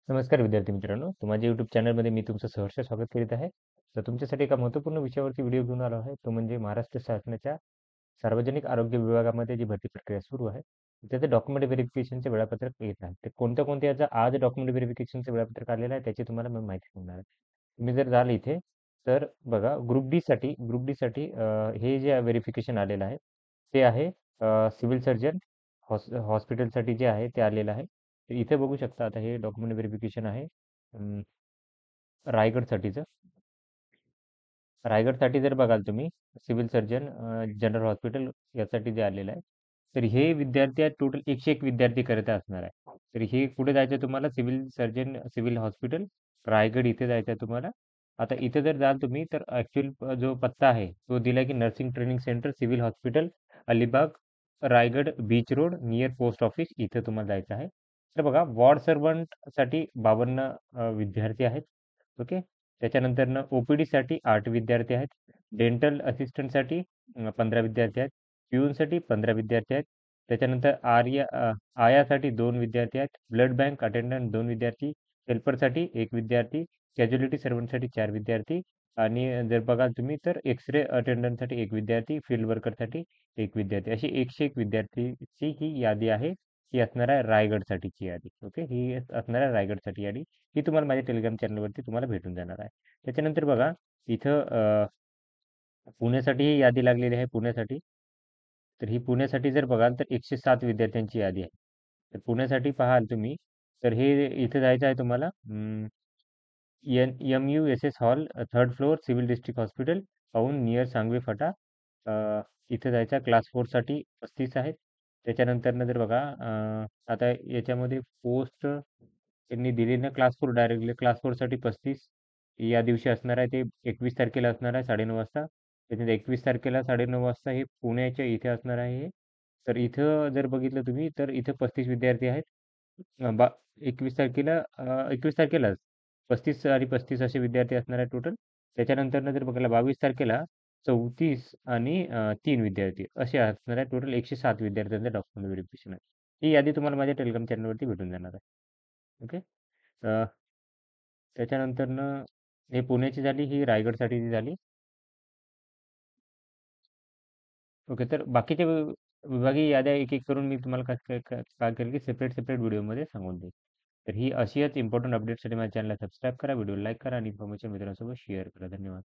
नमस्कार विद्यार्थी मित्रांनो, माझ्या YouTube चॅनलमध्ये मी तुमचं सहर्ष स्वागत करीत आहे. तर तुमच्यासाठी एका महत्त्वपूर्ण विषयावरती व्हिडिओ घेऊन आलो आहे. तो म्हणजे महाराष्ट्र शासनाच्या सार्वजनिक आरोग्य विभागामध्ये जी भरती प्रक्रिया सुरू आहे, त्याचं डॉक्युमेंट व्हेरिफिकेशनचे वेळापत्रक येत आहे. ते कोणत्या याचं आज डॉक्युमेंट व्हेरिफिकेशनचं वेळापत्रक आलेलं आहे, त्याची तुम्हाला मी माहिती सांगणार आहे. तुम्ही जर जाल इथे, तर बघा ग्रुप डी साठी हे जे व्हेरिफिकेशन आलेलं आहे, ते आहे सिव्हिल सर्जन हॉस्पिटलसाठी जे आहे ते आलेलं आहे. तर इथे बघू शकता आता हे डॉक्युमेंट व्हेरिफिकेशन आहे रायगडसाठीचं. रायगडसाठी जर बघाल तुम्ही सिव्हिल सर्जन जनरल हॉस्पिटल यासाठी जे आलेलं आहे, तर हे विद्यार्थी आहेत टोटल 101 विद्यार्थी करता असणार आहे. तर हे कुठे जायचं आहे तुम्हाला civil surgeon civil hospital Raigad इथे जायचं आहे तुम्हाला. आता इथे जर जाल तुम्ही तर ॲक्चुअल जो पत्ता आहे तो दिला की nursing training centre civil hospital Alibag Raigad beach road near post office इथे तुम्हाला जायचं आहे. तर बघा वॉर्ड सर्वंटसाठी 52 विद्यार्थी आहेत. ओके. त्याच्यानंतरनं OPD साठी 8 विद्यार्थी आहेत. डेंटल असिस्टंटसाठी 15 विद्यार्थी आहेत. पिऊनसाठी 15 विद्यार्थी आहेत. त्याच्यानंतर आयासाठी 2 विद्यार्थी आहेत. ब्लड बँक अटेंडंट 2 विद्यार्थी. हेल्परसाठी 1 विद्यार्थी. कॅज्युअलिटी सर्व्हंटसाठी 4 विद्यार्थी आणि जर बघाल तुम्ही तर एक्स-रे अटेंडंटसाठी 1 विद्यार्थी, फील्ड वर्करसाठी 1 विद्यार्थी. अशी 101 विद्यार्थीची ही यादी आहे. ही असणार आहे रायगडसाठीची यादी. ओके. ही असणार आहे रायगडसाठी यादी. ही तुम्हाला माझ्या टेलिग्राम चॅनलवरती तुम्हाला भेटून जाणार आहे. त्याच्यानंतर बघा इथं पुण्यासाठी ही यादी लागलेली आहे पुण्यासाठी. तर ही पुण्यासाठी जर बघाल तर 107 विद्यार्थ्यांची यादी आहे. तर पुण्यासाठी पाहाल तुम्ही तर हे इथे जायचं आहे तुम्हाला MUSS hall 3rd floor civil district hospital पाहून नियर सांगवी फाटा. इथे जायचं क्लास 4साठी 35 आहेत. त्याच्यानंतरनं जर बघा आता याच्यामध्ये पोस्ट त्यांनी दिली ना क्लास 4 डायरेक्टली क्लास 4साठी 35 या दिवशी असणार आहे ते 21 तारखेला असणार आहे 9:30 वाजता. त्याच्यानंतर 21 तारखेला 9:30 वाजता हे पुण्याच्या इथे असणार आहे हे. तर इथं जर बघितलं तुम्ही तर इथं 35 विद्यार्थी आहेत. अ, बा 21 तारखेलाच 35 आणि 35 असे विद्यार्थी असणार आहेत टोटल. त्याच्यानंतरनं जर बघायला 22 तारखेला 34 आणि 3 विद्यार्थी असे असणार आहेत. टोटल 107 विद्यार्थ्यांचं डॉक्युमेंट व्हेरिफिकेशन आहे. ही यादी तुम्हाला माझ्या टेलिग्राम चॅनलवरती भेटून जाणार आहे. ओके. त्याच्यानंतरनं हे पुण्याची झाली, ही रायगडसाठीची झाली. ओके. तर बाकीच्या विभागीय याद्या एक-एक करून मी तुम्हाला काय करेल की सेपरेट व्हिडिओमध्ये सांगून देईल. तर ही अशीच इम्पोर्टंट अपडेटसाठी माझ्या चॅनलला सबस्क्राईब करा, व्हिडिओ लाईक करा आणि इन्फॉर्मेशन मित्रांसोबत शेअर करा. धन्यवाद.